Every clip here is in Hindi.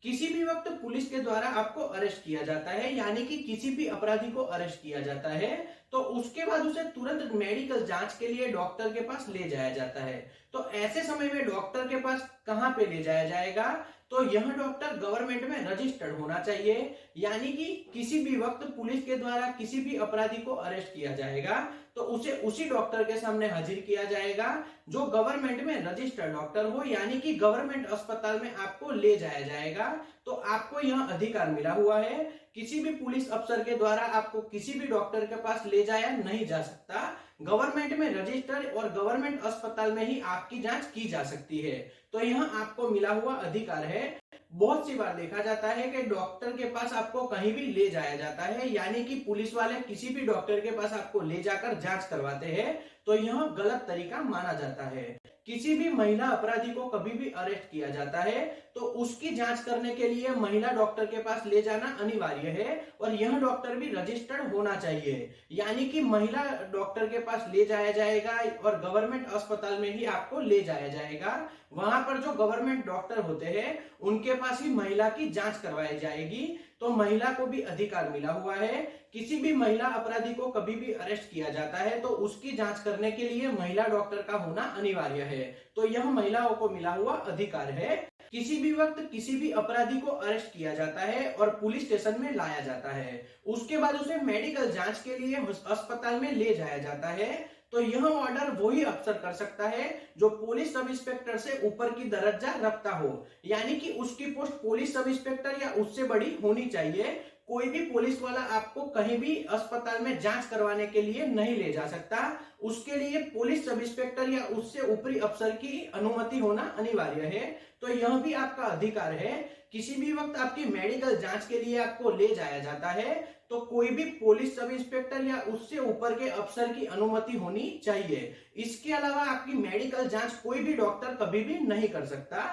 किसी भी वक्त पुलिस के द्वारा आपको अरेस्ट किया जाता है, यानी कि किसी भी अपराधी को अरेस्ट किया जाता है तो उसके बाद उसे तुरंत मेडिकल जांच के लिए डॉक्टर के पास ले जाया जाता है। तो ऐसे समय में डॉक्टर के पास कहां पे ले जाया जाएगा? तो यह डॉक्टर गवर्नमेंट में रजिस्टर्ड होना चाहिए, यानी कि किसी भी वक्त पुलिस के द्वारा किसी भी अपराधी को अरेस्ट किया जाएगा तो उसे उसी डॉक्टर के सामने हाजिर किया जाएगा जो गवर्नमेंट में रजिस्टर्ड डॉक्टर हो, यानी कि गवर्नमेंट अस्पताल में आपको ले जाया जाएगा। तो आपको यह अधिकार मिला हुआ है, किसी भी पुलिस अफसर के द्वारा आपको किसी भी डॉक्टर के पास ले जाया नहीं जा सकता। गवर्नमेंट में रजिस्टर्ड और गवर्नमेंट अस्पताल में ही आपकी जांच की जा सकती है। तो यह आपको मिला हुआ अधिकार है। बहुत सी बार देखा जाता है कि डॉक्टर के पास आपको कहीं भी ले जाया जाता है, यानी कि पुलिस वाले किसी भी डॉक्टर के पास आपको ले जाकर जांच करवाते हैं, तो यह गलत तरीका माना जाता है। किसी भी महिला अपराधी को कभी भी अरेस्ट किया जाता है तो उसकी जांच करने के लिए महिला डॉक्टर के पास ले जाना अनिवार्य है और यह डॉक्टर भी रजिस्टर्ड होना चाहिए, यानी कि महिला डॉक्टर के पास ले जाया जाएगा और गवर्नमेंट अस्पताल में ही आपको ले जाया जाएगा। वहां पर जो गवर्नमेंट डॉक्टर होते हैं उनके पास ही महिला की जांच करवाई जाएगी। तो महिला को भी अधिकार मिला हुआ है, किसी भी महिला अपराधी को कभी भी अरेस्ट किया जाता है तो उसकी जांच करने के लिए महिला डॉक्टर का होना अनिवार्य है। तो यह महिलाओं को मिला हुआ अधिकार है। किसी भी वक्त किसी भी अपराधी को अरेस्ट किया जाता है और पुलिस स्टेशन में लाया जाता है, उसके बाद उसे मेडिकल जांच के लिए अस्पताल में ले जाया जाता है। तो यह ऑर्डर वही अफसर कर सकता है जो पुलिस सब इंस्पेक्टर से ऊपर की दर्जा रखता हो, यानी कि उसकी पोस्ट पुलिस सब इंस्पेक्टर या उससे बड़ी होनी चाहिए। कोई भी पुलिस वाला आपको कहीं भी अस्पताल में जांच करवाने के लिए नहीं ले जा सकता, उसके लिए पुलिस सब इंस्पेक्टर या उससे ऊपरी अफसर की अनुमति होना अनिवार्य है। तो यह भी आपका अधिकार है। किसी भी वक्त आपकी मेडिकल जांच के लिए आपको ले जाया जाता है तो कोई भी पुलिस सब इंस्पेक्टर या उससे ऊपर के अफसर की अनुमति होनी चाहिए। इसके अलावा आपकी मेडिकल जांच कोई भी डॉक्टर कभी भी नहीं कर सकता।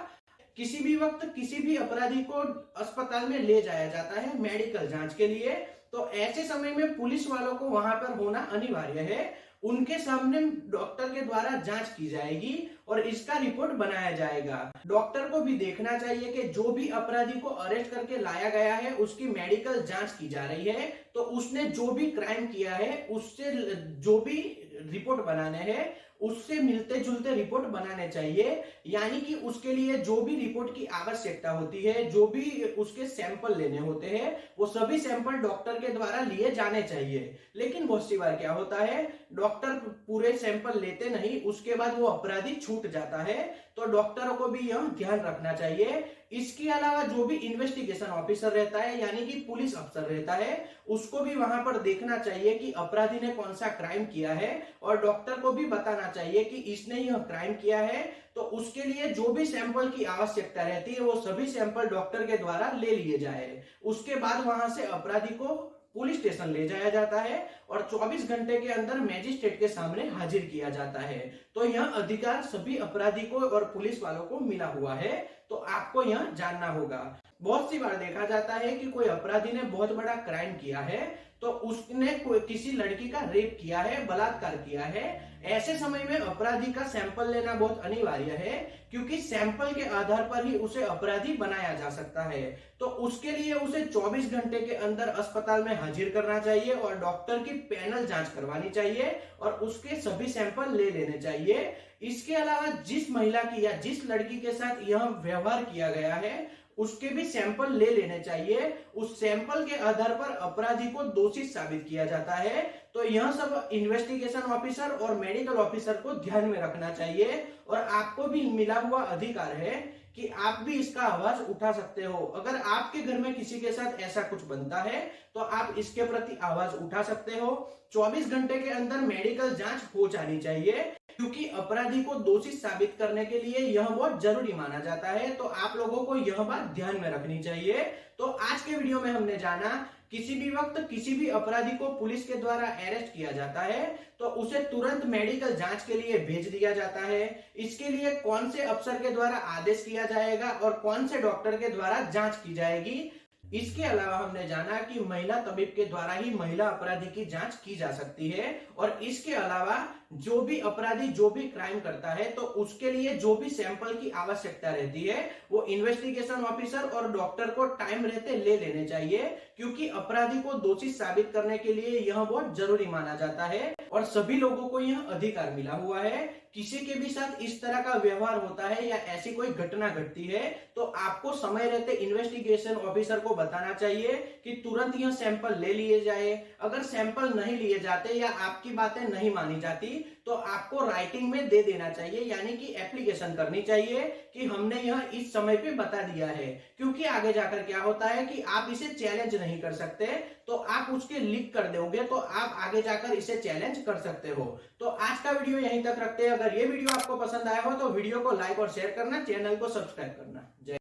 किसी भी वक्त किसी भी अपराधी को अस्पताल में ले जाया जाता है मेडिकल जांच के लिए, तो ऐसे समय में पुलिस वालों को वहां पर होना अनिवार्य है। उनके सामने डॉक्टर के द्वारा जांच की जाएगी और इसका रिपोर्ट बनाया जाएगा। डॉक्टर को भी देखना चाहिए कि जो भी अपराधी को अरेस्ट करके लाया गया है उसकी मेडिकल जांच की जा रही है, तो उसने जो भी क्राइम किया है उससे जो भी रिपोर्ट बनाने हैं उससे मिलते जुलते रिपोर्ट बनाने चाहिए, यानी कि उसके लिए जो भी रिपोर्ट की आवश्यकता होती है, जो भी उसके सैंपल लेने होते हैं, वो सभी सैंपल डॉक्टर के द्वारा लिए जाने चाहिए। लेकिन बहुत सी बार क्या होता है, डॉक्टर पूरे सैंपल लेते नहीं, उसके बाद वो अपराधी छूट जाता है। तो डॉक्टरों को भी यह ध्यान रखना चाहिए। इसके अलावा जो भी इन्वेस्टिगेशन ऑफिसर रहता है, यानी कि पुलिस अफसर रहता है, उसको भी वहां पर देखना चाहिए कि अपराधी ने कौन सा क्राइम किया है और डॉक्टर को भी बताना चाहिए कि इसने यह क्राइम किया है। तो उसके लिए जो भी सैंपल की आवश्यकता रहती है वो सभी सैंपल डॉक्टर के द्वारा ले लिए जाए। उसके बाद वहां से अपराधी को पुलिस स्टेशन ले जाया जाता है और 24 घंटे के अंदर मैजिस्ट्रेट के सामने हाजिर किया जाता है। तो यह अधिकार सभी अपराधी को और पुलिस वालों को मिला हुआ है, तो आपको यह जानना होगा। बहुत सी बार देखा जाता है कि कोई अपराधी ने बहुत बड़ा क्राइम किया है, तो उसने किसी लड़की का रेप किया है, बलात्कार किया है। ऐसे समय में अपराधी का सैंपल लेना बहुत अनिवार्य है, क्योंकि सैंपल के आधार पर ही उसे अपराधी बनाया जा सकता है। तो उसके लिए उसे 24 घंटे के अंदर अस्पताल में हाजिर करना चाहिए और डॉक्टर की पैनल जांच करवानी चाहिए और उसके सभी सैंपल ले लेने चाहिए। इसके अलावा जिस महिला की या जिस लड़की के साथ यह व्यवहार किया गया है उसके भी सैंपल ले लेने चाहिए। उस सैंपल के आधार पर अपराधी को दोषी साबित किया जाता है। तो यह सब इन्वेस्टिगेशन ऑफिसर और मेडिकल ऑफिसर को ध्यान में रखना चाहिए और आपको भी मिला हुआ अधिकार है कि आप भी इसका आवाज उठा सकते हो। अगर आपके घर में किसी के साथ ऐसा कुछ बनता है तो आप इसके प्रति आवाज उठा सकते हो। 24 घंटे के अंदर मेडिकल जांच हो जानी चाहिए, क्योंकि अपराधी को दोषी साबित करने के लिए यह बहुत जरूरी माना जाता है। तो आप लोगों को यह बात ध्यान में रखनी चाहिए। तो आज के वीडियो में हमने जाना, किसी भी वक्त किसी भी अपराधी को पुलिस के द्वारा अरेस्ट किया जाता है तो उसे तुरंत मेडिकल जांच के लिए भेज दिया जाता है। इसके लिए कौन से अफसर के द्वारा आदेश किया जाएगा और कौन से डॉक्टर के द्वारा जांच की जाएगी, इसके अलावा हमने जाना कि महिला तबीब के द्वारा ही महिला अपराधी की जांच की जा सकती है। और इसके अलावा जो भी अपराधी जो भी क्राइम करता है तो उसके लिए जो भी सैंपल की आवश्यकता रहती है वो इन्वेस्टिगेशन ऑफिसर और डॉक्टर को टाइम रहते ले लेने चाहिए, क्योंकि अपराधी को दोषी साबित करने के लिए यह बहुत जरूरी माना जाता है और सभी लोगों को यह अधिकार मिला हुआ है। किसी के भी साथ इस तरह का व्यवहार होता है या ऐसी कोई घटना घटती है तो आपको समय रहते इन्वेस्टिगेशन ऑफिसर को बताना चाहिए कि तुरंत यह सैंपल ले लिए जाए। अगर सैंपल नहीं लिए जाते या आपकी बातें नहीं मानी जाती तो आपको राइटिंग में दे देना चाहिए, यानी कि एप्लीकेशन करनी चाहिए कि हमने यह इस समय पे बता दिया है। क्योंकि आगे जाकर क्या होता है कि आप इसे चैलेंज नहीं कर सकते, तो आप उसके लिख कर दोगे तो आप आगे जाकर इसे चैलेंज कर सकते हो। तो आज का वीडियो यहीं तक रखते हैं। अगर ये वीडियो आपको पसंद आया हो तो वीडियो को लाइक और शेयर करना, चैनल को सब्सक्राइब करना। जय